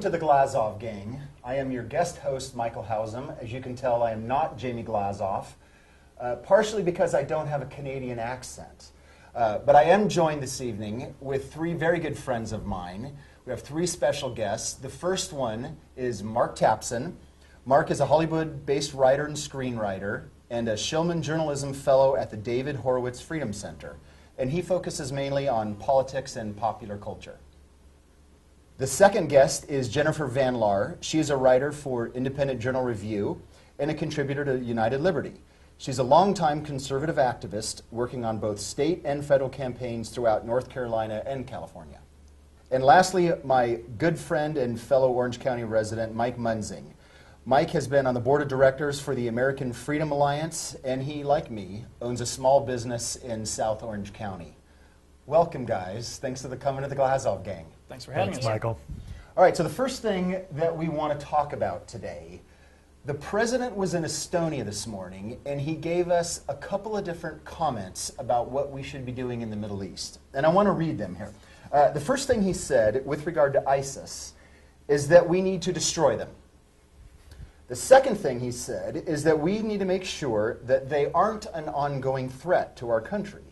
to the Glazov gang. I am your guest host, Michael Hausam. As you can tell, I am not Jamie Glazov, partially because I don't have a Canadian accent. But I am joined this evening with three very good friends of mine. We have three special guests. The first one is Mark Tapson. Mark is a Hollywood-based writer and screenwriter and a Shillman Journalism Fellow at the David Horowitz Freedom Center. And he focuses mainly on politics and popular culture. The second guest is Jennifer Van Laar. She is a writer for Independent Journal Review and a contributor to United Liberty. She's a longtime conservative activist working on both state and federal campaigns throughout North Carolina and California. And lastly, my good friend and fellow Orange County resident, Mike Munzing. Mike has been on the board of directors for the American Freedom Alliance, and he, like me, owns a small business in South Orange County. Welcome, guys. Thanks for coming to the Glazov gang. Thanks for having us, Michael. All right, so the first thing that we want to talk about today, the president was in Estonia this morning, and he gave us a couple of different comments about what we should be doing in the Middle East. And I want to read them here. The first thing he said with regard to ISIS is that we need to destroy them. The second thing he said is that we need to make sure that they aren't an ongoing threat to our country.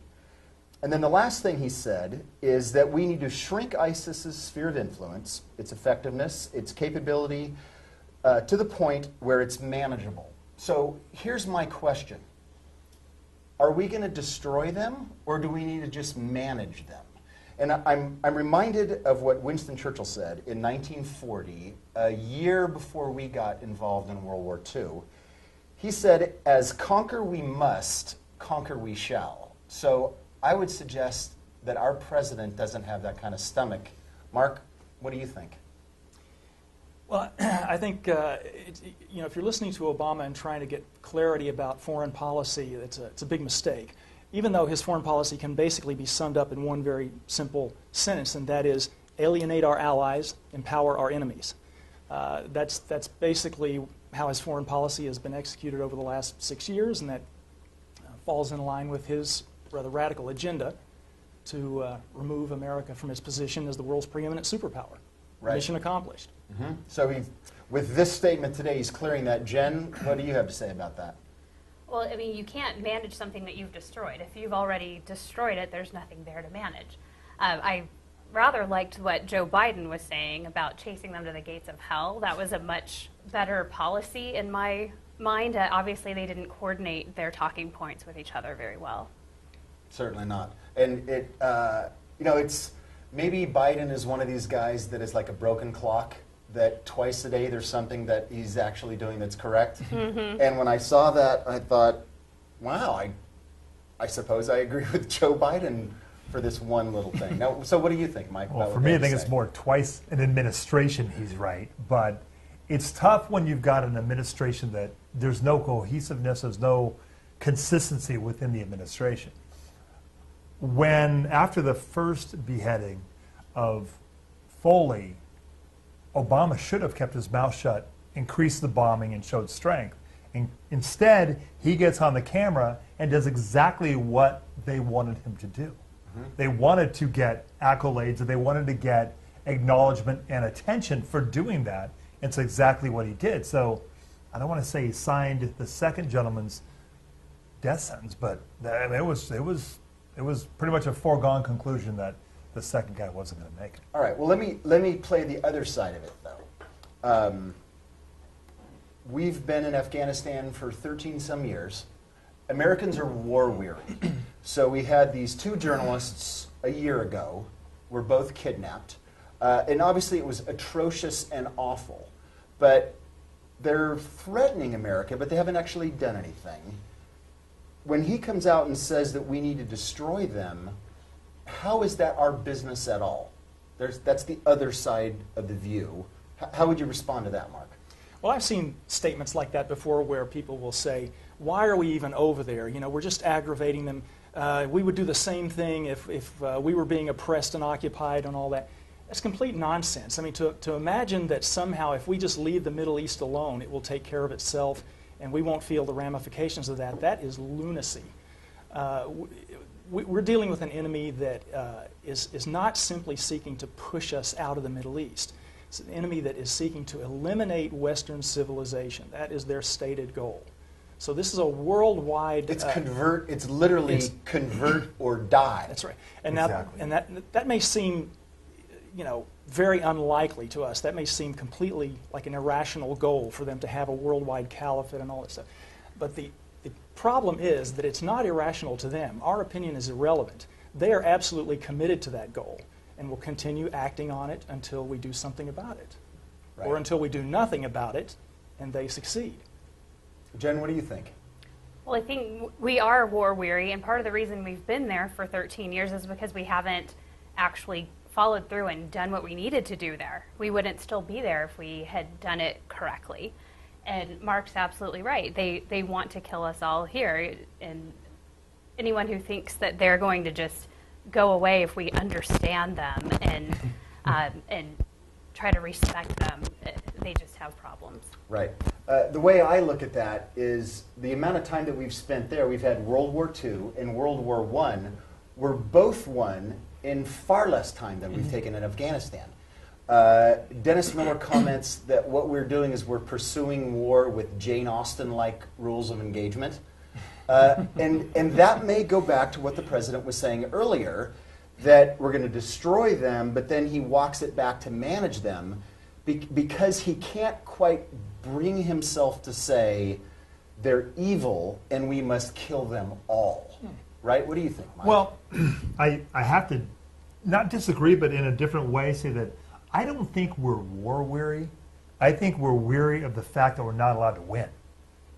And then the last thing he said is that we need to shrink ISIS's sphere of influence, its effectiveness, its capability, to the point where it's manageable. So here's my question. Are we going to destroy them, or do we need to just manage them? And I'm reminded of what Winston Churchill said in 1940, a year before we got involved in World War II. He said, as conquer we must, conquer we shall. So I would suggest that our president doesn't have that kind of stomach. Mark, what do you think? Well, I think if you're listening to Obama and trying to get clarity about foreign policy, it's a big mistake. Even though his foreign policy can basically be summed up in one very simple sentence, and that is alienate our allies, empower our enemies. That's basically how his foreign policy has been executed over the last 6 years, and that falls in line with his rather radical agenda to remove America from its position as the world's preeminent superpower. Right. Mission accomplished. Mm-hmm. So with this statement today, he's clearing that. Jen, what do you have to say about that? Well, I mean, you can't manage something that you've destroyed. If you've already destroyed it, there's nothing there to manage. I rather liked what Joe Biden was saying about chasing them to the gates of hell. That was a much better policy in my mind. Obviously, they didn't coordinate their talking points with each other very well. Certainly not. And it's maybe Biden is one of these guys that is like a broken clock, that twice a day there's something that he's actually doing that's correct. Mm-hmm. And when I saw that, I thought, wow, I suppose I agree with Joe Biden for this one little thing. Now, so what do you think, Mike? Well, for me, I think it's more twice an administration he's right. But it's tough when you've got an administration that there's no cohesiveness, there's no consistency within the administration. When, after the first beheading of Foley, Obama should have kept his mouth shut, increased the bombing, and showed strength. And instead, he gets on the camera and does exactly what they wanted him to do. Mm-hmm. They wanted to get accolades, and they wanted to get acknowledgement and attention for doing that. And it's exactly what he did. So I don't want to say he signed the second gentleman's death sentence, but I mean, it was pretty much a foregone conclusion that the second guy wasn't going to make it. All right. Well, let me play the other side of it, though. We've been in Afghanistan for 13 some years. Americans are war weary. So we had these two journalists a year ago, were both kidnapped, and obviously it was atrocious and awful. But they're threatening America, but they haven't actually done anything. When he comes out and says that we need to destroy them, how is that our business at all? That's the other side of the view. How would you respond to that, Mark? Well, I've seen statements like that before where people will say, why are we even over there? You know, we're just aggravating them. We would do the same thing if we were being oppressed and occupied and all that. That's complete nonsense. I mean, to imagine that somehow if we just leave the Middle East alone, it will take care of itself and we won't feel the ramifications of that, that is lunacy. We're dealing with an enemy that is not simply seeking to push us out of the Middle East. It's an enemy that is seeking to eliminate Western civilization. That is their stated goal. So this is a worldwide. It's convert. It's literally convert or die. That's right. And Exactly. now, and that may seem, very unlikely to us. That may seem completely like an irrational goal for them to have a worldwide caliphate and all that stuff. But the problem is that it's not irrational to them. Our opinion is irrelevant. They are absolutely committed to that goal and will continue acting on it until we do something about it, Right. or until we do nothing about it and they succeed. Jen, what do you think? Well, I think we are war weary, and part of the reason we've been there for 13 years is because we haven't actually followed through and done what we needed to do there. We wouldn't still be there if we had done it correctly. And Mark's absolutely right. They want to kill us all here, and anyone who thinks that they're going to just go away if we understand them and try to respect them, they just have problems. Right. The way I look at that is the amount of time that we've spent there. We've had World War II and World War I were both won in far less time than we've taken in Afghanistan. Dennis Miller comments that what we're doing is we're pursuing war with Jane Austen-like rules of engagement. And that may go back to what the president was saying earlier, that we're going to destroy them, but then he walks it back to manage them because he can't quite bring himself to say they're evil and we must kill them all. Right? What do you think, Mike? Well, I have to not disagree, but in a different way, say that I don't think we're war weary. I think we're weary of the fact that we're not allowed to win.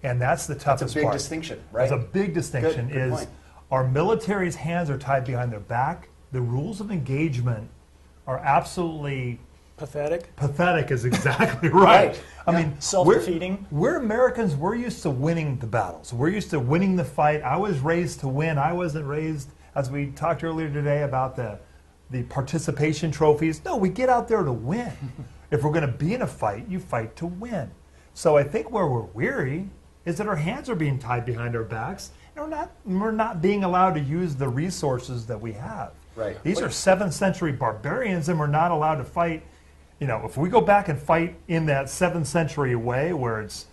And that's the toughest part. That's a big distinction, right? That's a big distinction. Good Is point. our military's hands are tied behind their back. The rules of engagement are absolutely Pathetic. pathetic is exactly right. Right. I mean, Self-defeating. We're Americans. We're used to winning the battles. We're used to winning the fight. I was raised to win. I wasn't raised, as we talked earlier today, about the participation trophies. No, we get out there to win. If we're going to be in a fight, you fight to win. So I think where we're weary is that our hands are being tied behind our backs, and we're not being allowed to use the resources that we have. Right. These are 7th century barbarians, and we're not allowed to fight. If we go back and fight in that 7th century way where it's,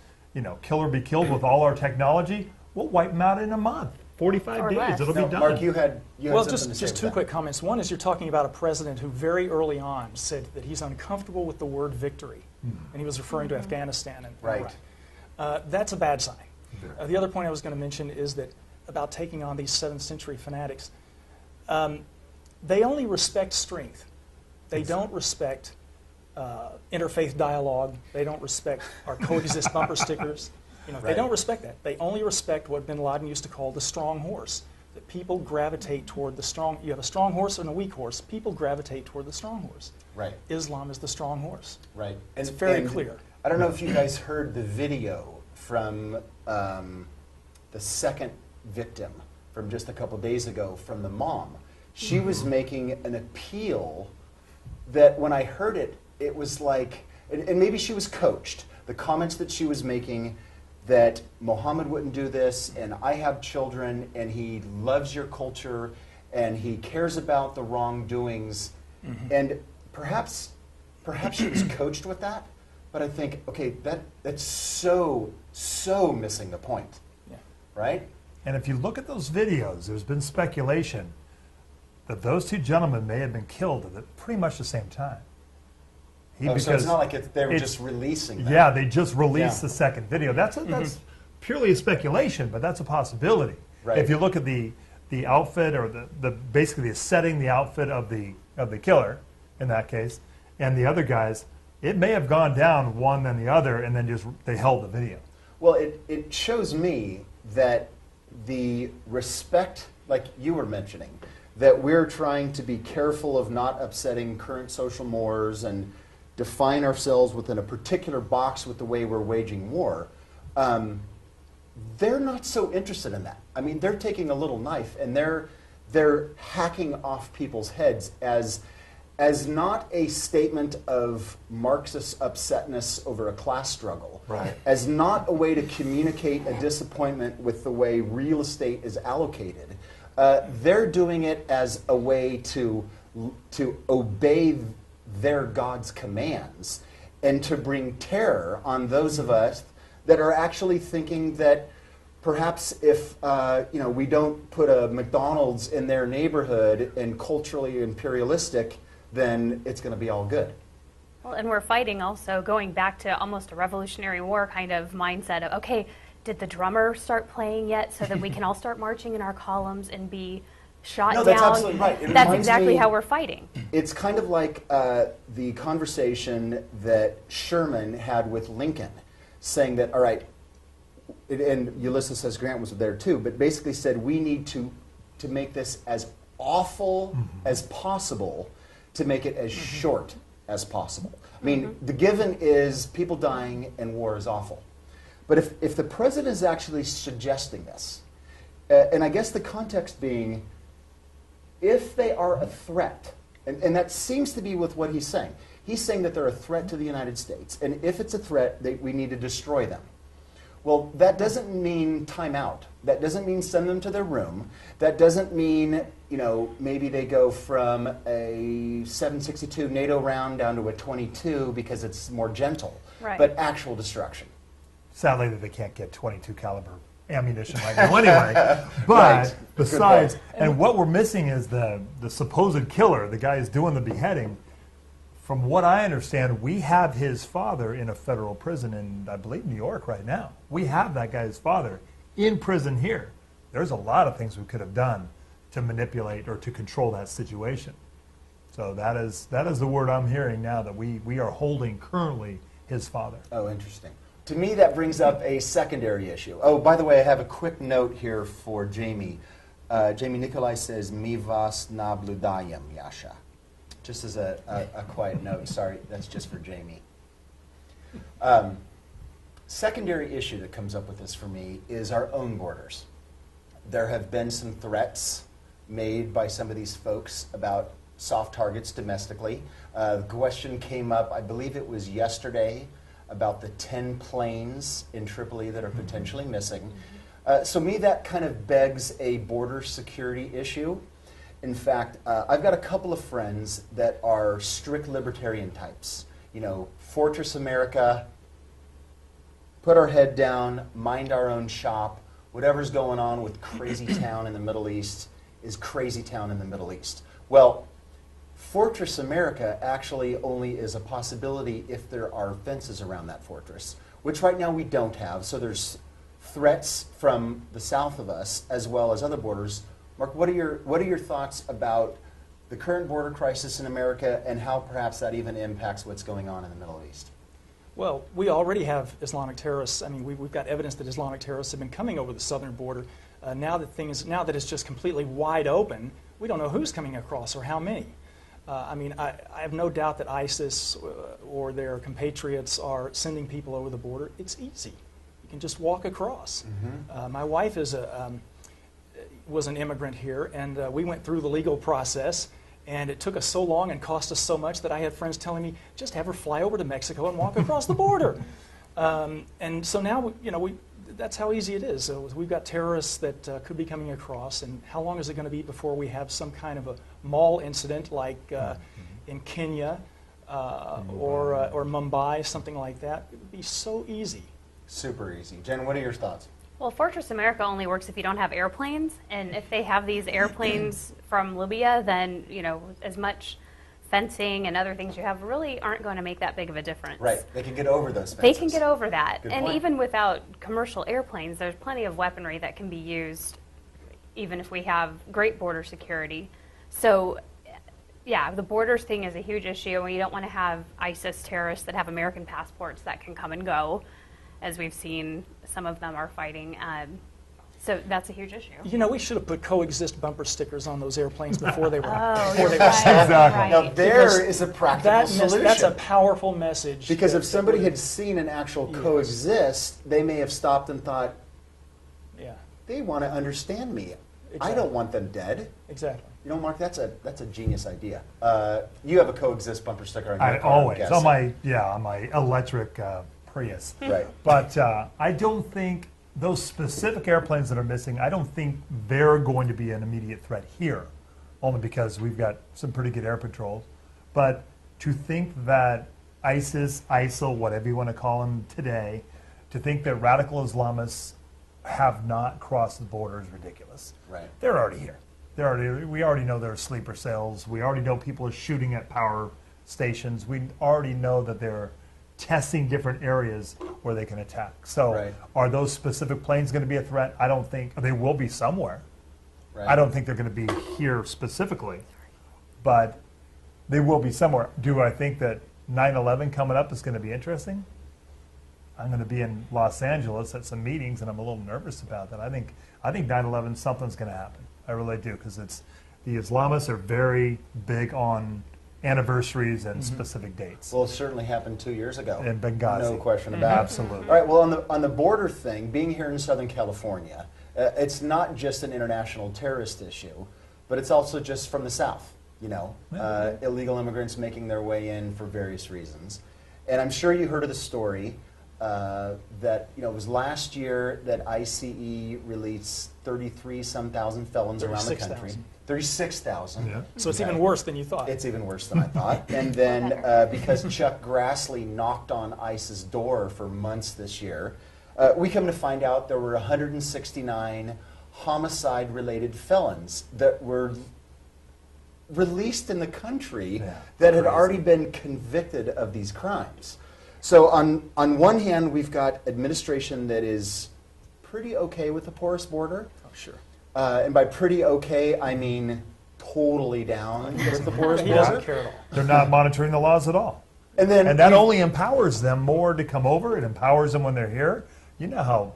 kill or be killed with all our technology, we'll wipe them out in a month. 45 Or days, less. it'll No, be done. Mark, you had Well, something to say just with two that. quick comments. One is you're talking about a president who very early on said that he's uncomfortable with the word victory, and he was referring to Afghanistan and Right. Iraq. That's a bad sign. The other point I was going to mention is that about taking on these 7th century fanatics, they only respect strength. They don't respect interfaith dialogue. They don't respect our coexist bumper stickers. They Right. don't respect that. They only respect what bin Laden used to call the strong horse. That people gravitate toward the strong. You have a strong horse and a weak horse. People gravitate toward the strong horse. Right. Islam is the strong horse. Right. It's very clear. I don't know if you guys heard the video from the second victim from just a couple days ago from the mom. She was making an appeal that when I heard it, it was like, and maybe she was coached, the comments that she was making that Muhammad wouldn't do this, and I have children, and he loves your culture, and he cares about the wrongdoings. And perhaps she was coached with that, but I think, okay, that's so missing the point, Yeah. right? And if you look at those videos, there's been speculation that those two gentlemen may have been killed at pretty much the same time. So it's not like they were it's- just releasing that. Yeah, they just released Yeah. the second video. That's purely a speculation, but that's a possibility. Right. If you look at the outfit or the basically the setting, the outfit of the killer in that case, and the other guys, it may have gone down one then the other, and then just they held the video. Well, it shows me that the respect, like you were mentioning, that we're trying to be careful of not upsetting current social mores and define ourselves within a particular box with the way we're waging war. They're not so interested in that. I mean, they're taking a little knife and they're hacking off people's heads as not a statement of Marxist upsetness over a class struggle, Right. as not a way to communicate a disappointment with the way real estate is allocated. They're doing it as a way to obey their God's commands and to bring terror on those of us that are actually thinking that perhaps if we don't put a McDonald's in their neighborhood and culturally imperialistic, then it's going to be all good. Well, and we're fighting also going back to almost a Revolutionary War kind of mindset of, okay, did the drummer start playing yet so that we can all start marching in our columns and be shot down? No, that's absolutely right. That's exactly how we're fighting. It's kind of like the conversation that Sherman had with Lincoln, saying that, all right, and Ulysses S. Grant was there too, but basically said we need to make this as awful as possible to make it as short as possible. I mean, the given is people dying and war is awful. But if the president is actually suggesting this, and I guess the context being, if they are a threat, and that seems to be with what he's saying. He's saying that they're a threat to the United States, and if it's a threat, we need to destroy them. Well, that doesn't mean time out. That doesn't mean send them to their room. That doesn't mean, maybe they go from a 7.62 NATO round down to a 22 because it's more gentle. Right. But actual destruction. Sadly, that they can't get 22 caliber ammunition right now anyway. But Right. besides, and what we're missing is the supposed killer, the guy who's doing the beheading. From what I understand, we have his father in a federal prison in, I believe, New York right now. We have that guy's father in prison here. There's a lot of things we could have done to manipulate or to control that situation. So that is the word I'm hearing now, that we are holding currently his father. Oh, interesting. To me, that brings up a secondary issue. Oh, by the way, I have a quick note here for Jamie. Jamie Nikolai says, "Mi vas nabludayem, Yasha." Just as a quiet note. Sorry, that's just for Jamie. Secondary issue that comes up with this for me is our own borders. There have been some threats made by some of these folks about soft targets domestically. The question came up, I believe it was yesterday, about the 10 planes in Tripoli that are potentially missing. So me, that kind of begs a border security issue. In fact, I've got a couple of friends that are strict libertarian types. Fortress America, put our head down, mind our own shop. Whatever's going on with crazy town in the Middle East is crazy town in the Middle East. Well, Fortress America actually only is a possibility if there are fences around that fortress, which right now we don't have. So there's threats from the south of us as well as other borders. Mark, what are your thoughts about the current border crisis in America and how perhaps that even impacts what's going on in the Middle East? Well, we already have Islamic terrorists. I mean, we've got evidence that Islamic terrorists have been coming over the southern border. Now that it's just completely wide open, we don't know who's coming across or how many. I have no doubt that ISIS or their compatriots are sending people over the border. It's easy. You can just walk across. My wife was an immigrant here, and we went through the legal process, and it took us so long and cost us so much that I had friends telling me, just have her fly over to Mexico and walk across the border. And so now, that's how easy it is. So we've got terrorists that could be coming across, and how long is it going to be before we have some kind of a mall incident like in Kenya or Mumbai, something like that? It would be so easy. Super easy. Jen, what are your thoughts? Well, Fortress America only works if you don't have airplanes, and if they have these airplanes from Libya, then as much fencing and other things you have really aren't going to make that big of a difference. Right, they can get over those fences. They can get over that, Good and point. even without commercial airplanes, there's plenty of weaponry that can be used, even if we have great border security. So, yeah, the borders thing is a huge issue, and you don't want to have ISIS terrorists that have American passports that can come and go. As we've seen, some of them are fighting. So that's a huge issue. We should have put coexist bumper stickers on those airplanes before they were Exactly. Now, there Because is a practical solution. That's a powerful message. Because if somebody had seen an actual coexist, they may have stopped and thought, Yeah, they want to understand me. I Exactly. don't want them dead. exactly. Mark, that's a genius idea. You have a coexist bumper sticker on your I car, I'm always guessing. on my electric Prius. Right. But I don't think those specific airplanes that are missing, I don't think they're going to be an immediate threat here, only because we've got some pretty good air patrols. But to think that ISIS, ISIL, whatever you want to call them today, to think that radical Islamists have not crossed the border is ridiculous. Right. They're already here. We already know there are sleeper cells. We already know people are shooting at power stations. We already know that they're testing different areas where they can attack. So Right. are those specific planes going to be a threat? I don't think. They will be somewhere. Right. I don't think they're going to be here specifically, but they will be somewhere. Do I think that 9/11 coming up is going to be interesting? I'm going to be in Los Angeles at some meetings, and I'm a little nervous about that. I think 9/11 something's going to happen. I really do, because the Islamists are very big on anniversaries and specific dates. Well, it certainly happened 2 years ago. In Benghazi. No question about it. Absolutely. All right, well, on the border thing, being here in Southern California, it's not just an international terrorist issue, but it's also just from the South, illegal immigrants making their way in for various reasons. And I'm sure you heard of the story that, it was last year that ICE released 33-some thousand felons around the country. 36,000. Yeah. So it's even worse than you thought. It's even worse than I thought. And then because Chuck Grassley knocked on ICE's door for months this year, we come to find out there were 169 homicide-related felons that were released in the country that had already been convicted of these crimes. So on one hand, we've got administration that is pretty okay with the porous border. Oh, sure. And by pretty okay, I mean totally down with the porous He doesn't border. care at all. They're not monitoring the laws at all. And then And that only empowers them more to come over. It empowers them when they're here. You know how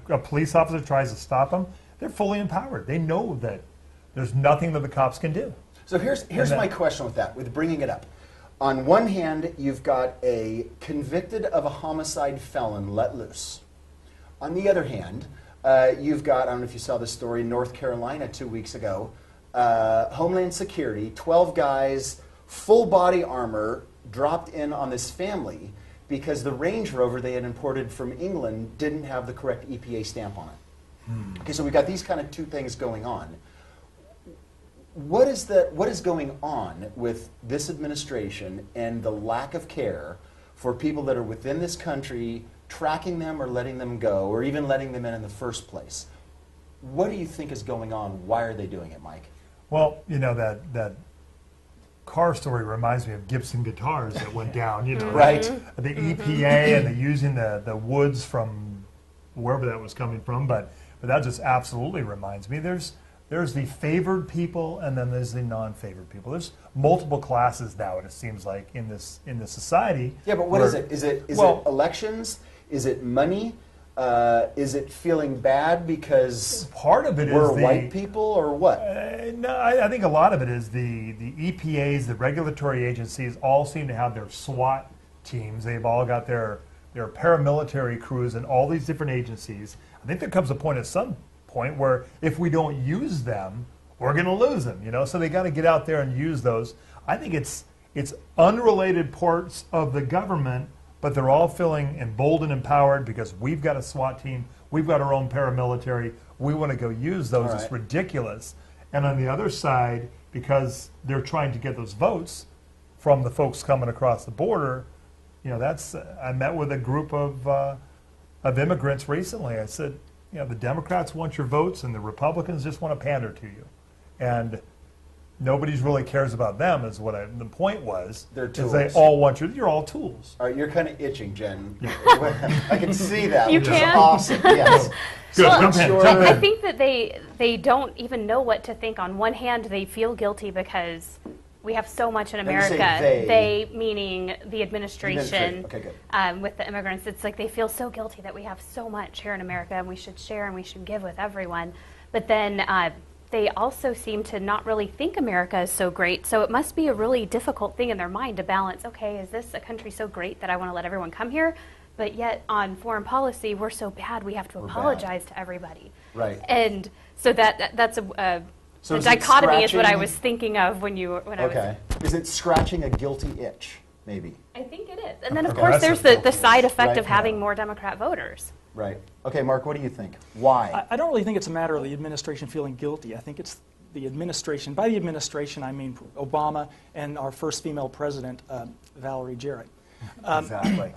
a police officer tries to stop them. They're fully empowered. They know that there's nothing that the cops can do. So here's my question with that, with bringing it up. On one hand, you've got a convicted of a homicide felon let loose. On the other hand, you've got, I don't know if you saw this story in North Carolina 2 weeks ago, Homeland Security, 12 guys, full body armor, dropped in on this family because the Range Rover they had imported from England didn't have the correct EPA stamp on it. Okay, so we've got these kind of two things going on. What is going on with this administration and the lack of care for people that are within this country, tracking them or letting them go, or even letting them in the first place? What do you think is going on? Why are they doing it, Mike? Well, that car story reminds me of Gibson guitars that went down. Right. The EPA and the using the woods from wherever that was coming from, but that just absolutely reminds me. There's the favored people, and then there's the non-favored people. There's multiple classes now, it seems like, in this society. Yeah, but what is it? Is it elections? Is it money? Is it feeling bad because part of it we're is white people, or what? No, I think a lot of it is the EPAs, the regulatory agencies, all seem to have their SWAT teams. They've all got their paramilitary crews in all these different agencies. I think there comes a point at some point where if we don't use them, we're going to lose them. So they got to get out there and use those. I think it's unrelated parts of the government, but they're all feeling emboldened, empowered because we've got a SWAT team, we've got our own paramilitary, we want to go use those. Right. It's ridiculous. And on the other side, because they're trying to get those votes from the folks coming across the border, I met with a group of immigrants recently. I said, the Democrats want your votes and the Republicans just want to pander to you. And nobody's really cares about them is what the point was. They're is tools. they all want you're all tools. All right, you're kind of itching, Jen. I can see that. You which is can? awesome. Yes. Good, Well, jump in, sure. jump I in. think that they don't even know what to think. On one hand, they feel guilty because we have so much in When you say America. they- meaning the administration. Okay, good. With the immigrants, it's like they feel so guilty that we have so much here in America and we should share and we should give with everyone. But then they also seem to not really think America is so great. So it must be a really difficult thing in their mind to balance, okay, is this a country so great that I want to let everyone come here? But yet on foreign policy, we're so bad we have to apologize to everybody. Right. And so that's a So the is it dichotomy is what I scratching- was thinking of when I was. Okay. Is it scratching a guilty itch, maybe? I think it is. And then, of Okay, course, that's there's a the side effect right? of having more Democrat voters. Right. Okay, Mark, what do you think? Why? I don't really think it's a matter of the administration feeling guilty. I think it's the administration. By the administration, I mean Obama and our first female president, Valerie Jarrett. Exactly.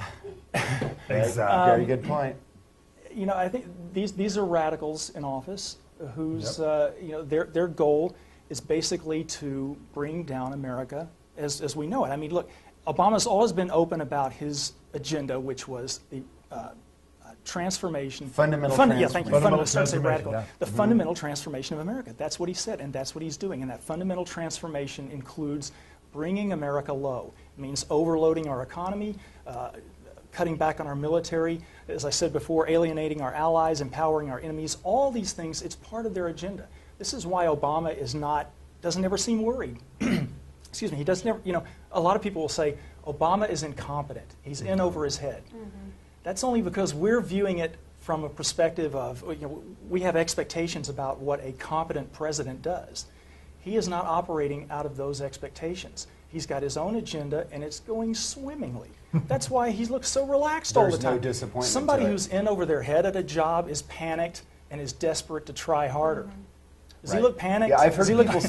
Exactly. Very good point. You know, I think these are radicals in office whose you know, their goal is basically to bring down America as we know it. I mean, look, Obama's always been open about his agenda, which was the transformation. Fundamental Yeah, thank you. Fundamental Radical. transformation, yeah. The fundamental transformation of America. That's what he said, and that's what he's doing. And that fundamental transformation includes bringing America low. It means overloading our economy, cutting back on our military, as I said before, alienating our allies, empowering our enemies. All these things, it's part of their agenda. This is why Obama doesn't ever seem worried. Excuse me, he doesn't ever, you know, a lot of people will say, Obama is incompetent. He's in over his head. That's only because we're viewing it from a perspective of, you know, we have expectations about what a competent president does. He is not operating out of those expectations. He's got his own agenda, and it's going swimmingly. That's why he looks so relaxed all the There's time. no disappointment Somebody to it. who's in over their head at a job is panicked and is desperate to try harder. Does he Right. look panicked? Yeah, I've heard Does he look- people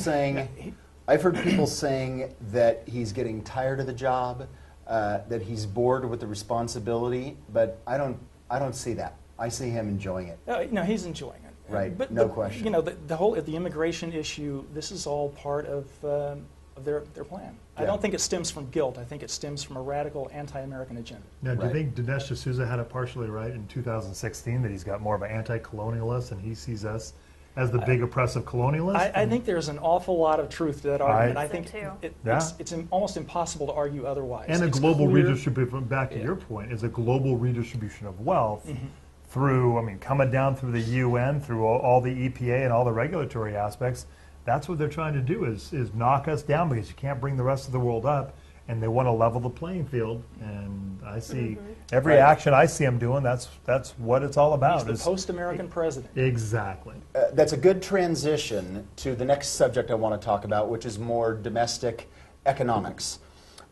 saying, that he's getting tired of the job, that he's bored with the responsibility, but I don't see that. I see him enjoying it. No, he's enjoying it. Right, But no question. You know, the immigration issue. This is all part of their plan. I Yeah. don't think it stems from guilt. I think it stems from a radical anti-American agenda. Now, do you Right. think Dinesh D'Souza had it partially right in 2016 that he's got more of an anti-colonialist and he sees us as the big oppressive colonialist? I think there's an awful lot of truth to that argument. I So think too. it's almost impossible to argue otherwise. And a It's global clear- redistribution, back to your point, is a global redistribution of wealth through, I mean, coming down through the UN, through all the EPA and all the regulatory aspects. That's what they're trying to do is knock us down because you can't bring the rest of the world up, and they want to level the playing field. And I see every Right. action I see them doing, that's what it's all about. He's the is- post-American president. Exactly. That's a good transition to the next subject I want to talk about, which is more domestic economics.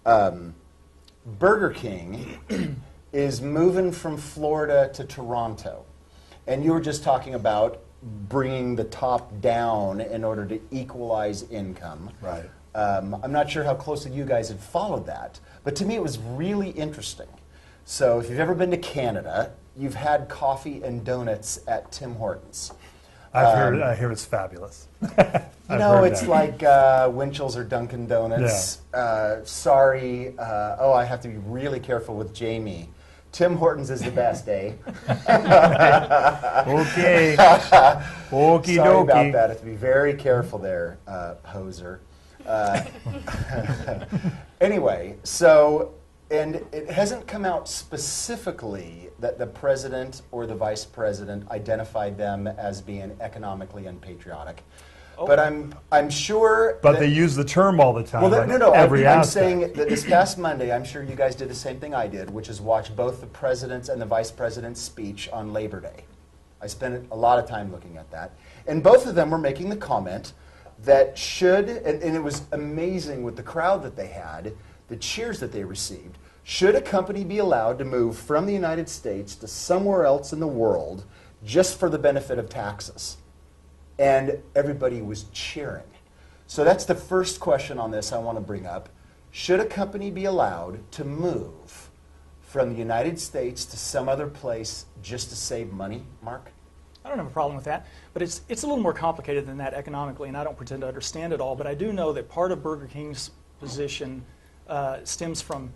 Burger King is moving from Florida to Toronto. And you were just talking about bringing the top down in order to equalize income. Right. I'm not sure how closely you guys had followed that, but to me it was really interesting. So if you've ever been to Canada, you've had coffee and donuts at Tim Hortons. I hear it's fabulous. You I've know, heard it's that. like Winchell's or Dunkin' Donuts. Sorry, I have to be really careful with Jamie. Tim Hortons is the best, eh? Okay. Okie Sorry dokie. about that. I have to be very careful there, poser. Anyway, so, and it hasn't come out specifically that the president or the vice president identified them as being economically unpatriotic. But I'm sure. But that, they use the term all the time. well, on no. Every I'm aspect. saying that this past Monday, I'm sure you guys did the same thing I did, which is watch both the president's and the vice president's speech on Labor Day. I spent a lot of time looking at that, and both of them were making the comment that and it was amazing with the crowd that they had, the cheers that they received. Should a company be allowed to move from the United States to somewhere else in the world just for the benefit of taxes? And everybody was cheering. So that's the first question on this I want to bring up. Should a company be allowed to move from the United States to some other place just to save money, Mark? I don't have a problem with that, but it's a little more complicated than that economically, and I don't pretend to understand it all, but I do know that part of Burger King's position stems from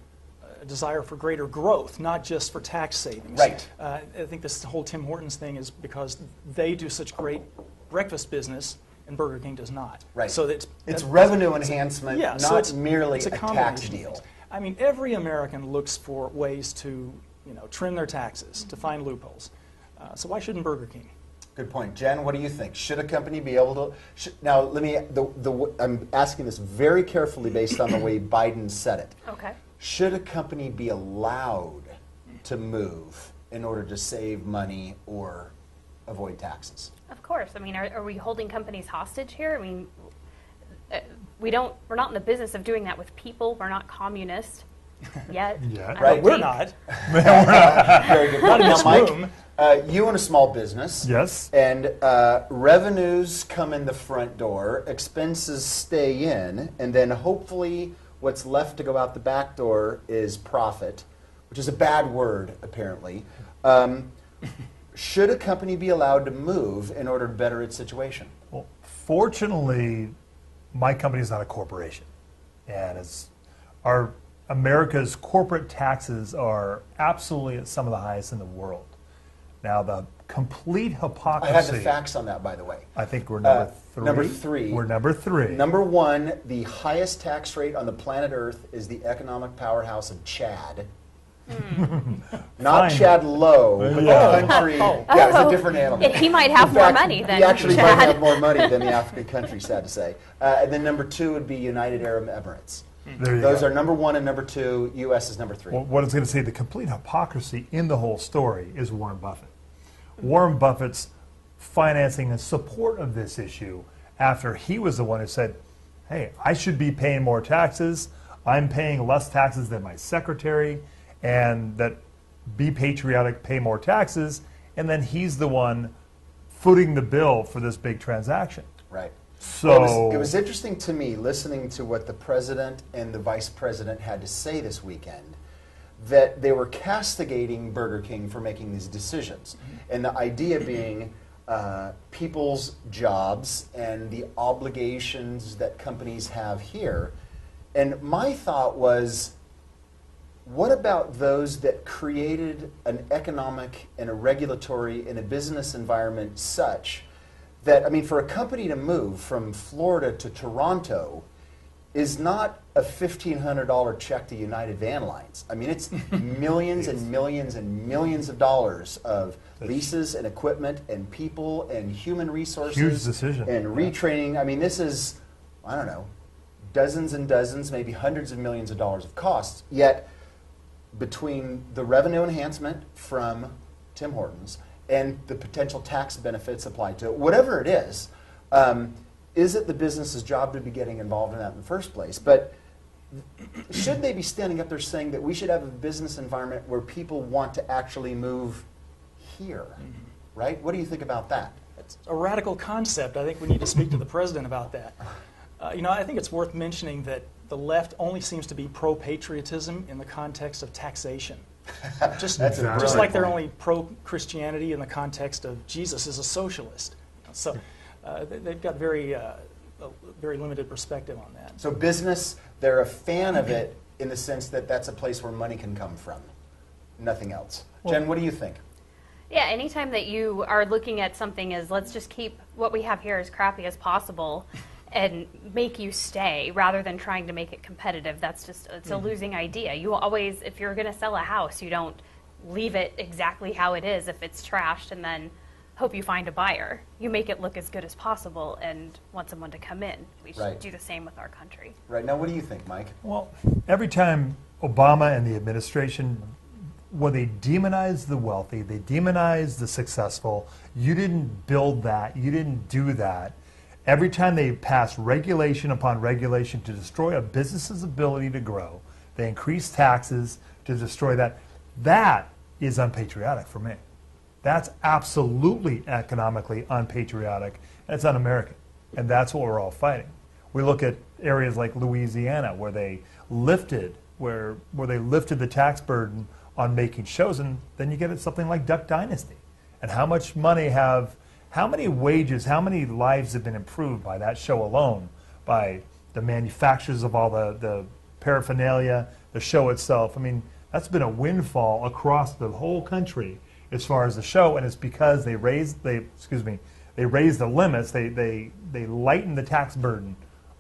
a desire for greater growth, not just for tax savings. Right. I think this whole Tim Hortons thing is because they do such great breakfast business, and Burger King does not. Right. So It's revenue enhancement, yeah, not so it's merely it's a tax combination of deal. things. I mean, every American looks for ways to, trim their taxes, to find loopholes. So why shouldn't Burger King? Good point. Jen, what do you think? Should a company be able to... Now, let me... I'm asking this very carefully based on the way Biden said it. Okay. Should a company be allowed to move in order to save money or avoid taxes? Of course. I mean, are we holding companies hostage here? I mean, we're not in the business of doing that with people. We're not communist yet. Yeah. I Right. don't We're think. not. Very good. Not in Now, this Mike, room. You own a small business. Yes. And revenues come in the front door, expenses stay in, and then hopefully what's left to go out the back door is profit, which is a bad word, apparently. Should a company be allowed to move in order to better its situation? Well, fortunately, my company is not a corporation, and America's corporate taxes are absolutely at some of the highest in the world. Now, the complete hypocrisy. I have the facts on that, by the way. I think we're number 3. Number 3. We're number 3. Number 1, the highest tax rate on the planet Earth is the economic powerhouse of Chad. Not Fine. Chad Lowe, but Yeah. the country. Yeah, it's a different animal. He might have In more fact, money than he actually Chad. might have more money than the African country, sad to say. And then number 2 would be United Arab Emirates. There you Those go. are number 1 and number 2. U.S. is number 3. Well, what I was going to say, the complete hypocrisy in the whole story is Warren Buffett. Warren Buffett's financing and support of this issue after he was the one who said, hey, I should be paying more taxes. I'm paying less taxes than my secretary, and that be patriotic, pay more taxes. And then he's the one footing the bill for this big transaction. Right. So Well, it was interesting to me listening to what the president and the vice president had to say this weekend, that they were castigating Burger King for making these decisions. And the idea being people's jobs and the obligations that companies have here. And my thought was, what about those that created an economic and a regulatory and a business environment such that, I mean, for a company to move from Florida to Toronto is not a $1,500 check to United Van Lines. I mean, it's millions and millions and millions of dollars of leases and equipment and people and human resources. Huge decision. And retraining. I mean, this is, I don't know, dozens and dozens, maybe hundreds of millions of dollars of costs. Yet, between the revenue enhancement from Tim Hortons and the potential tax benefits applied to it, whatever it is it the business's job to be getting involved in that in the first place? But should they be standing up there saying that we should have a business environment where people want to actually move here, right? What do you think about that? It's a radical concept. I think we need to speak to the president about that. I think it's worth mentioning that the left only seems to be pro-patriotism in the context of taxation. Just That's a like brilliant they're point. only pro-Christianity in the context of Jesus as a socialist. So they've got a very limited perspective on that. So business, they're a fan of it in the sense that that's a place where money can come from, nothing else. Jen, what do you think? Yeah, anytime that you are looking at something as let's just keep what we have here as crappy as possible and make you stay rather than trying to make it competitive, it's a losing idea. You always, if you're going to sell a house, you don't leave it exactly how it is if it's trashed and then hope you find a buyer. You make it look as good as possible and want someone to come in. We should do the same with our country. Right. Now, what do you think, Mike? Well, every time Obama and the administration, when they demonize the wealthy, they demonize the successful, you didn't build that, you didn't do that. Every time they pass regulation upon regulation to destroy a business's ability to grow, they increase taxes to destroy that. That is unpatriotic for me. That's absolutely economically unpatriotic, and it's un-American. And that's what we're all fighting. We look at areas like Louisiana where they lifted the tax burden on making shows, and then you get something like Duck Dynasty. And how much money how many wages, how many lives have been improved by that show alone, by the manufacturers of all the paraphernalia, the show itself. I mean, that's been a windfall across the whole country as far as the show, and it's because they raised the limits, they lightened the tax burden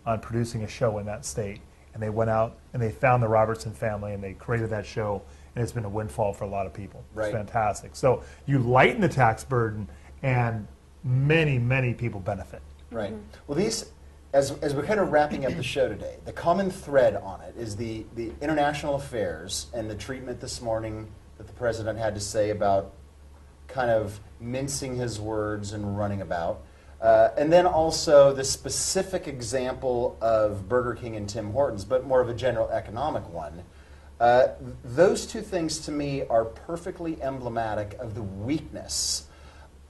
on producing a show in that state, and they went out and they found the Robertson family and they created that show, and it's been a windfall for a lot of people. Right. It's fantastic. So you lighten the tax burden, and many, many people benefit. Right. Well, these, as we're kind of wrapping up the show today, the common thread on it is the international affairs and the treatment this morning that the president had to say about kind of mincing his words and running about. And then also the specific example of Burger King and Tim Hortons, but more of a general economic one. Those two things to me are perfectly emblematic of the weakness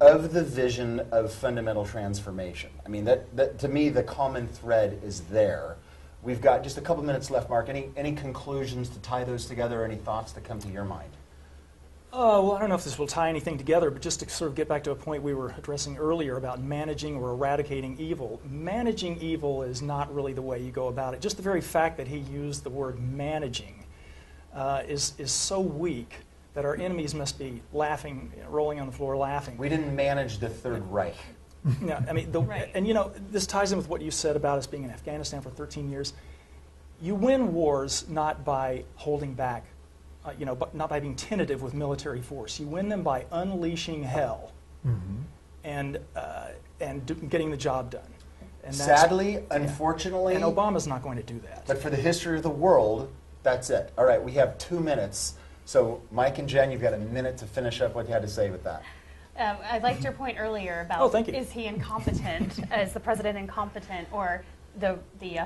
of the vision of fundamental transformation. I mean, that to me, the common thread is there. We've got just a couple minutes left, Mark. Any conclusions to tie those together, or any thoughts that come to your mind? Well, I don't know if this will tie anything together, but just to sort of get back to a point we were addressing earlier about managing or eradicating evil. Managing evil is not really the way you go about it. Just the very fact that he used the word managing is so weak that our enemies must be laughing, rolling on the floor laughing. We didn't manage the Third Reich. Yeah, I mean, and this ties in with what you said about us being in Afghanistan for 13 years. You win wars not by holding back, not by being tentative with military force. You win them by unleashing hell and getting the job done. And Sadly, unfortunately, and Obama's not going to do that. But for the history of the world, that's it. All right, we have 2 minutes. So, Mike and Jen, you've got a minute to finish up what you had to say with that. I liked your point earlier about thank you. Is he incompetent? Is the president incompetent, or the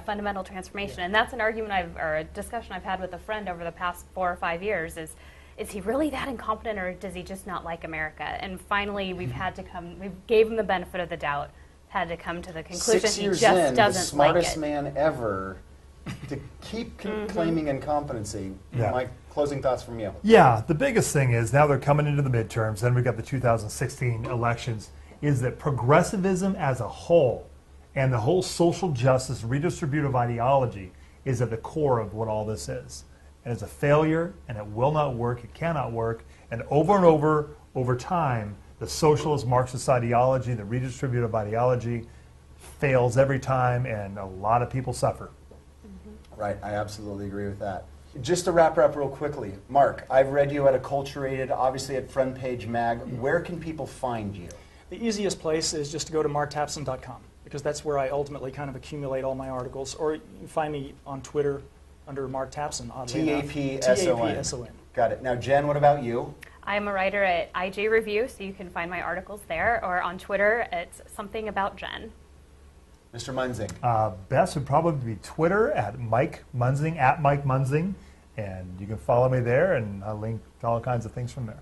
fundamental transformation? And that's an argument or a discussion I've had with a friend over the past 4 or 5 years. Is he really that incompetent, or does he just not like America? And finally, we gave him the benefit of the doubt, had to come to the conclusion 6 he years just in, doesn't the smartest like it. man ever to keep claiming incompetency. Yeah. Mike, closing thoughts from you. Yeah, the biggest thing is now they're coming into the midterms, then we've got the 2016 elections, is that progressivism as a whole and the whole social justice redistributive ideology is at the core of what all this is. And it's a failure, and it will not work, it cannot work, and over time, the socialist Marxist ideology, the redistributive ideology, fails every time, and a lot of people suffer. Right, I absolutely agree with that. Just to wrap her up real quickly, Mark, I've read you at Acculturated, obviously at Front Page Mag. Where can people find you? The easiest place is just to go to marktapson.com, because that's where I ultimately kind of accumulate all my articles. Or you can find me on Twitter under Mark Tapson, oddly enough. T-A-P-S-O-N. Got it. Now, Jen, what about you? I'm a writer at IJ Review, so you can find my articles there, or on Twitter, it's something about Jen. Mr. Munzing. Best would probably be Twitter at Mike Munzing, and you can follow me there, and I'll link to all kinds of things from there.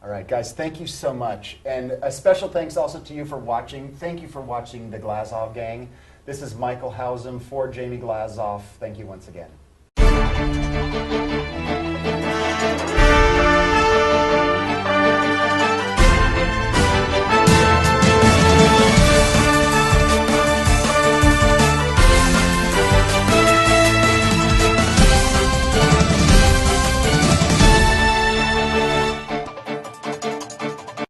All right, guys, thank you so much. And a special thanks also to you for watching. Thank you for watching the Glazov Gang. This is Michael Hausam for Jamie Glazov. Thank you once again.